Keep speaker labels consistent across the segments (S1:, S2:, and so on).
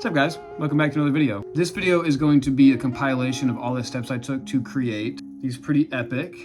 S1: What's up guys? Welcome back to another video. This video is going to be a compilation of all the steps I took to create these pretty epic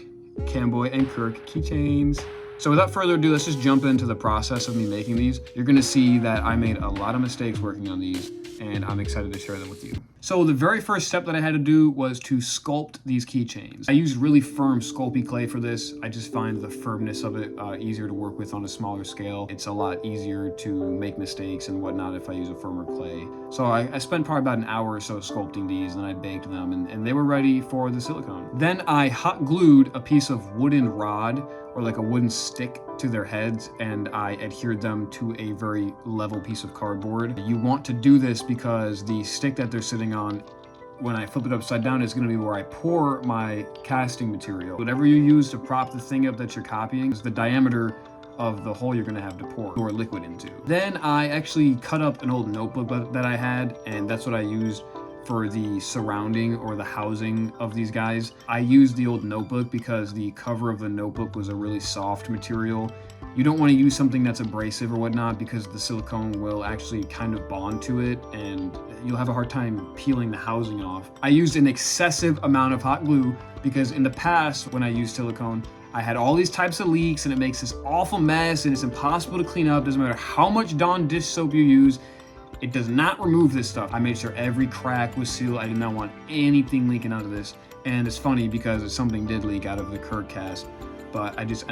S1: Canboy and Kirk keychains. So without further ado, let's just jump into the process of me making these. You're gonna see that I made a lot of mistakes working on these, and I'm excited to share them with you. So the very first step that I had to do was to sculpt these keychains. I used really firm Sculpting clay for this. I just find the firmness of it easier to work with on a smaller scale. It's a lot easier to make mistakes and whatnot if I use a firmer clay. So I spent probably about an hour or so sculpting these, and then I baked them, and they were ready for the silicone. Then I hot glued a piece of wooden rod or like a wooden stick to their heads, and I adhered them to a very level piece of cardboard. You want to do this because the stick that they're sitting on, when I flip it upside down, is going to be where I pour my casting material. Whatever you use to prop the thing up that you're copying is the diameter of the hole you're going to have to pour your liquid into. Then I actually cut up an old notebook that I had, and that's what I used for the surrounding or the housing of these guys. I used the old notebook because the cover of the notebook was a really soft material. You don't want to use something that's abrasive or whatnot because the silicone will actually kind of bond to it and you'll have a hard time peeling the housing off. I used an excessive amount of hot glue because in the past when I used silicone, I had all these types of leaks and it makes this awful mess and it's impossible to clean up. Doesn't matter how much Dawn dish soap you use, it does not remove this stuff. I made sure every crack was sealed. I did not want anything leaking out of this. And it's funny because something did leak out of the Kirk cast, but I just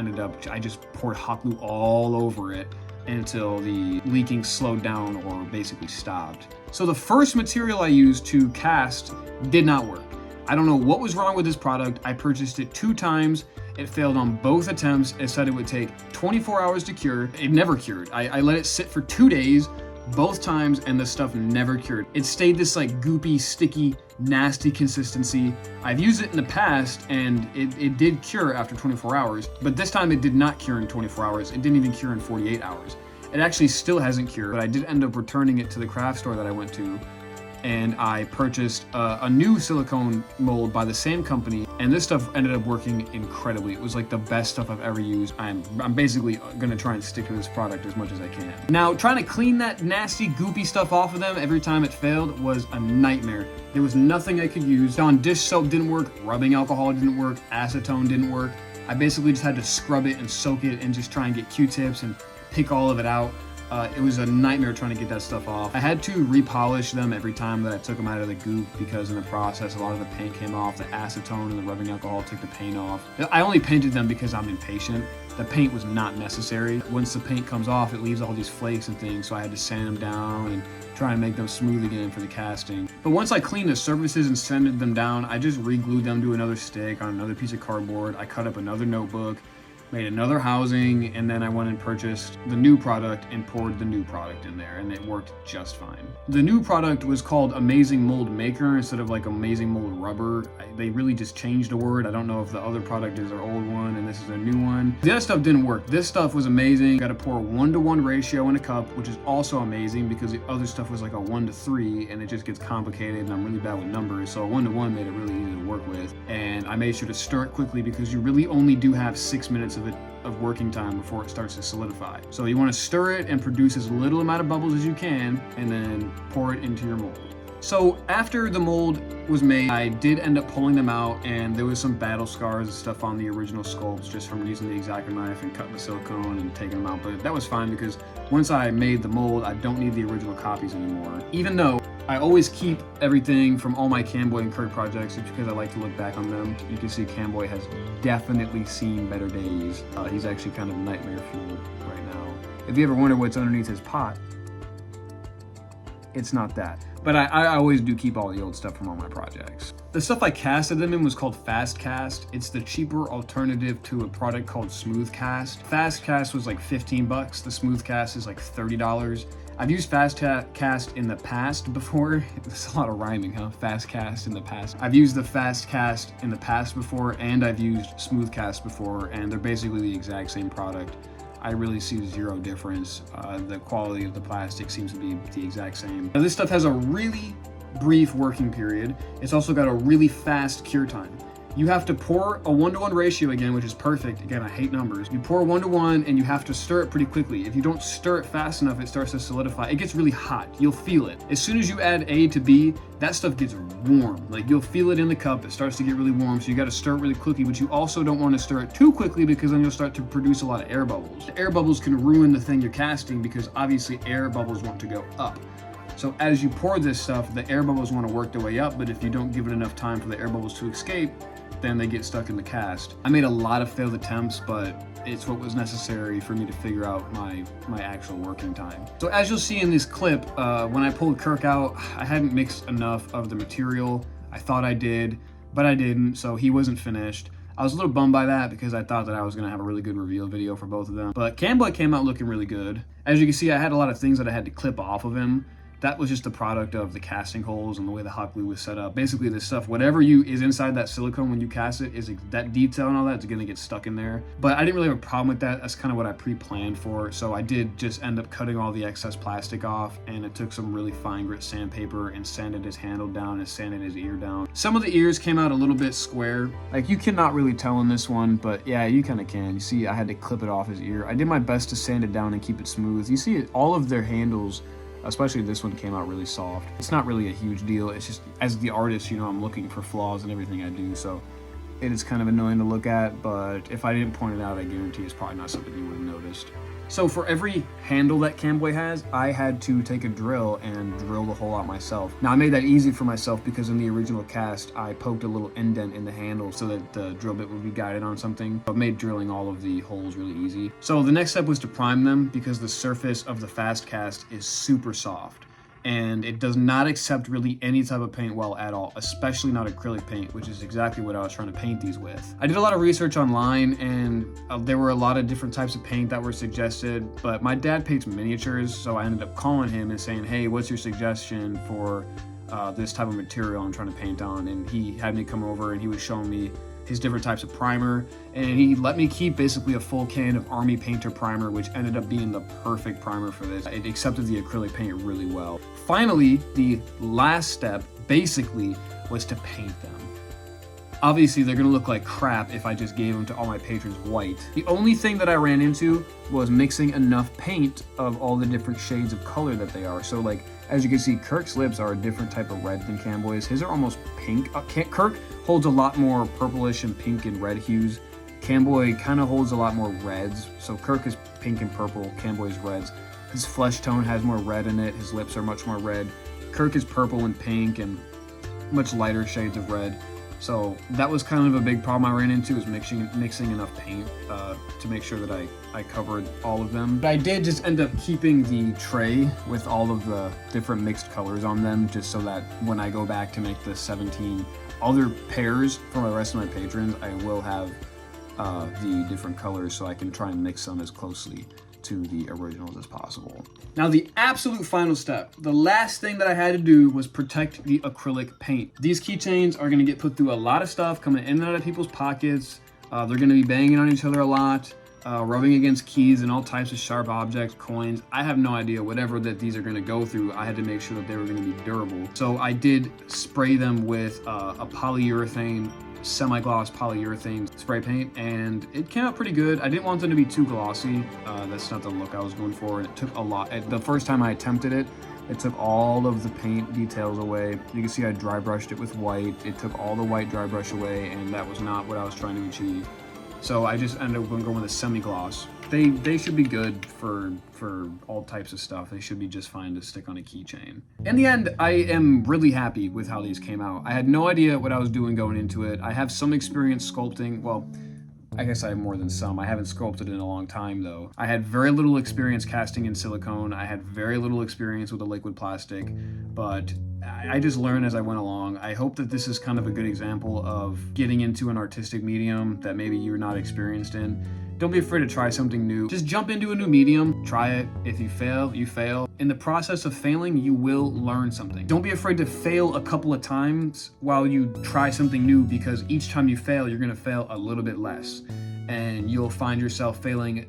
S1: poured hot glue all over it until the leaking slowed down or basically stopped. So the first material I used to cast did not work. I don't know what was wrong with this product. I purchased it 2 times. It failed on both attempts. It said it would take 24 hours to cure. It never cured. I let it sit for 2 days. Both times, and the stuff never cured. It stayed this like goopy, sticky, nasty consistency. I've used it in the past and it did cure after 24 hours, but this time it did not cure in 24 hours. It didn't even cure in 48 hours. It actually still hasn't cured, but I did end up returning it to the craft store that I went to, and I purchased a new silicone mold by the same company, and this stuff ended up working incredibly. It was like the best stuff I've ever used. I'm basically gonna try and stick to this product as much as I can. Now, trying to clean that nasty, goopy stuff off of them every time it failed was a nightmare. There was nothing I could use. Dawn dish soap didn't work, rubbing alcohol didn't work, acetone didn't work. I basically just had to scrub it and soak it and just try and get Q-tips and pick all of it out. It was a nightmare trying to get that stuff off. I had to repolish them every time that I took them out of the goop because in the process a lot of the paint came off. The acetone and the rubbing alcohol took the paint off. I only painted them because I'm impatient. The paint was not necessary. Once the paint comes off, it leaves all these flakes and things, so I had to sand them down and try and make them smooth again for the casting. But once I cleaned the surfaces and sanded them down, I just re-glued them to another stick on another piece of cardboard. I cut up another notebook, made another housing, and then I went and purchased the new product and poured the new product in there, and it worked just fine. The new product was called Amazing Mold Maker instead of like Amazing Mold Rubber. They really just changed a word. I don't know if the other product is their old one and this is a new one. The other stuff didn't work. This stuff was amazing. Got to pour 1-to-1 ratio in a cup, which is also amazing because the other stuff was like a 1-to-3 and it just gets complicated and I'm really bad with numbers. So a 1-to-1 made it really easy to work with. And I made sure to stir it quickly because you really only do have 6 minutes of working time before it starts to solidify. So you want to stir it and produce as little amount of bubbles as you can and then pour it into your mold. So after the mold was made, I did end up pulling them out and there was some battle scars and stuff on the original sculpts just from using the X-Acto knife and cutting the silicone and taking them out, but that was fine because once I made the mold, I don't need the original copies anymore. Even though I always keep everything from all my Canboy and Kirk projects just because I like to look back on them. You can see Canboy has definitely seen better days. He's actually kind of nightmare fueled right now. If you ever wonder what's underneath his pot, it's not that. But I always do keep all the old stuff from all my projects. The stuff I casted them in was called Fast Cast. It's the cheaper alternative to a product called Smooth Cast. Fast Cast was like 15 bucks. The Smooth Cast is like $30. I've used Fast Cast in the past before. There's a lot of rhyming, huh? Fast Cast in the past. I've used the Fast Cast in the past before, and I've used Smooth Cast before, and they're basically the exact same product. I really see zero difference. The quality of the plastic seems to be the exact same. Now, this stuff has a really brief working period. It's also got a really fast cure time. You have to pour a 1-to-1 ratio again, which is perfect. Again, I hate numbers. You pour 1-to-1 and you have to stir it pretty quickly. If you don't stir it fast enough, it starts to solidify. It gets really hot. You'll feel it. As soon as you add A to B, that stuff gets warm. Like you'll feel it in the cup. It starts to get really warm. So you got to stir it really quickly, but you also don't want to stir it too quickly because then you'll start to produce a lot of air bubbles. The air bubbles can ruin the thing you're casting because obviously air bubbles want to go up. So as you pour this stuff, the air bubbles want to work their way up, but if you don't give it enough time for the air bubbles to escape, then they get stuck in the cast. I made a lot of failed attempts, but it's what was necessary for me to figure out my actual working time. So as you'll see in this clip, when I pulled Kirk out, I hadn't mixed enough of the material. I thought I did, but I didn't, so he wasn't finished. I was a little bummed by that because I thought that I was gonna have a really good reveal video for both of them. But Canboy came out looking really good. As you can see, I had a lot of things that I had to clip off of him. That was just the product of the casting holes and the way the hot glue was set up. Basically this stuff, whatever is inside that silicone when you cast it, is that detail and all that is gonna get stuck in there. But I didn't really have a problem with that. That's kind of what I pre-planned for. So I did just end up cutting all the excess plastic off, and it took some really fine grit sandpaper and sanded his handle down and sanded his ear down. Some of the ears came out a little bit square. Like you cannot really tell in this one, but yeah, you kind of can. You see, I had to clip it off his ear. I did my best to sand it down and keep it smooth. You see it, all of their handles, especially this one, came out really soft. It's not really a huge deal. It's just, as the artist, you know, I'm looking for flaws in everything I do, so it is kind of annoying to look at, but if I didn't point it out, I guarantee it's probably not something you would have noticed. So for every handle that Canboy has, I had to take a drill and drill the hole out myself. Now I made that easy for myself because in the original cast, I poked a little indent in the handle so that the drill bit would be guided on something. But made drilling all of the holes really easy. So the next step was to prime them because the surface of the fast cast is super soft. And it does not accept really any type of paint well at all, especially not acrylic paint, which is exactly what I was trying to paint these with. I did a lot of research online, and there were a lot of different types of paint that were suggested, but my dad paints miniatures, so I ended up calling him and saying, hey, what's your suggestion for this type of material I'm trying to paint on? And he had me come over and he was showing me his different types of primer, and he let me keep basically a full can of Army Painter primer, which ended up being the perfect primer for this. It accepted the acrylic paint really well. Finally, the last step basically was to paint them. Obviously, they're gonna look like crap if I just gave them to all my patrons white. The only thing that I ran into was mixing enough paint of all the different shades of color that they are. So like, as you can see, Kirk's lips are a different type of red than Canboy's. His are almost pink. Kirk holds a lot more purplish and pink and red hues. Canboy kind of holds a lot more reds. So Kirk is pink and purple, Canboy's reds. His flesh tone has more red in it. His lips are much more red. Kirk is purple and pink and much lighter shades of red. So that was kind of a big problem I ran into, is mixing enough paint to make sure that I covered all of them. But I did just end up keeping the tray with all of the different mixed colors on them, just so that when I go back to make the 17 other pairs for the rest of my patrons, I will have the different colors so I can try and mix them as closely to the originals as possible. Now the absolute final step, the last thing that I had to do was protect the acrylic paint. These keychains are gonna get put through a lot of stuff, coming in and out of people's pockets. They're gonna be banging on each other a lot, rubbing against keys and all types of sharp objects, coins. I have no idea, whatever that these are gonna go through, I had to make sure that they were gonna be durable. So I did spray them with a polyurethane, semi-gloss polyurethane spray paint, and it came out pretty good. I didn't want them to be too glossy. That's not the look I was going for, and it took a lot. The first time I attempted it, it took all of the paint details away. You can see I dry brushed it with white. It took all the white dry brush away, and that was not what I was trying to achieve. So I just ended up going with a semi-gloss. They should be good for all types of stuff. They should be just fine to stick on a keychain. In the end, I am really happy with how these came out. I had no idea what I was doing going into it. I have some experience sculpting. Well, I guess I have more than some. I haven't sculpted in a long time though. I had very little experience casting in silicone. I had very little experience with a liquid plastic, but I just learned as I went along. I hope that this is kind of a good example of getting into an artistic medium that maybe you're not experienced in. Don't be afraid to try something new. Just jump into a new medium, try it. If you fail, you fail. In the process of failing, you will learn something. Don't be afraid to fail a couple of times while you try something new, because each time you fail, you're gonna fail a little bit less. And you'll find yourself failing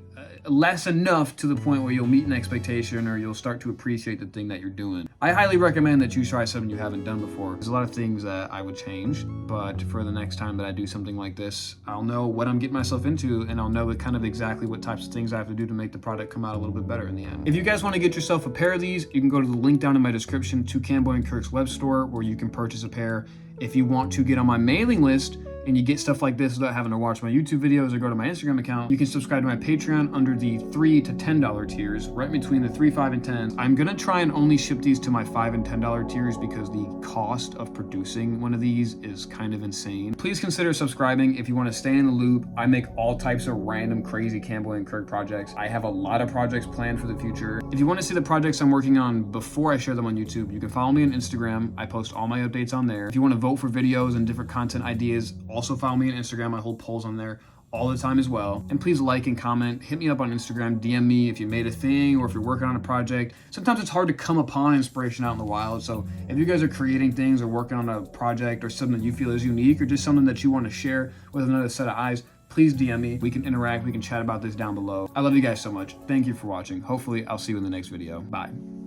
S1: less enough to the point where you'll meet an expectation or you'll start to appreciate the thing that you're doing. I highly recommend that you try something you haven't done before. There's a lot of things that I would change, but for the next time that I do something like this, I'll know what I'm getting myself into, and I'll know kind of exactly what types of things I have to do to make the product come out a little bit better in the end. If you guys want to get yourself a pair of these, you can go to the link down in my description to Canboy and Kirk's web store, where you can purchase a pair. If you want to get on my mailing list and you get stuff like this without having to watch my YouTube videos or go to my Instagram account, you can subscribe to my Patreon under the $3 to $10 tiers, right between the 3, 5, and 10. I'm gonna try and only ship these to my $5 and $10 tiers because the cost of producing one of these is kind of insane. Please consider subscribing if you want to stay in the loop. I make all types of random crazy Canboy and Kirk projects. I have a lot of projects planned for the future. If you want to see the projects I'm working on before I share them on YouTube, you can follow me on Instagram. I post all my updates on there. If you want to vote for videos and different content ideas, also follow me on Instagram. I hold polls on there all the time as well. And please like and comment. Hit me up on Instagram, DM me if you made a thing or if you're working on a project. Sometimes it's hard to come upon inspiration out in the wild. So if you guys are creating things or working on a project or something that you feel is unique or just something that you want to share with another set of eyes, please DM me. We can interact. We can chat about this down below. I love you guys so much. Thank you for watching. Hopefully I'll see you in the next video. Bye.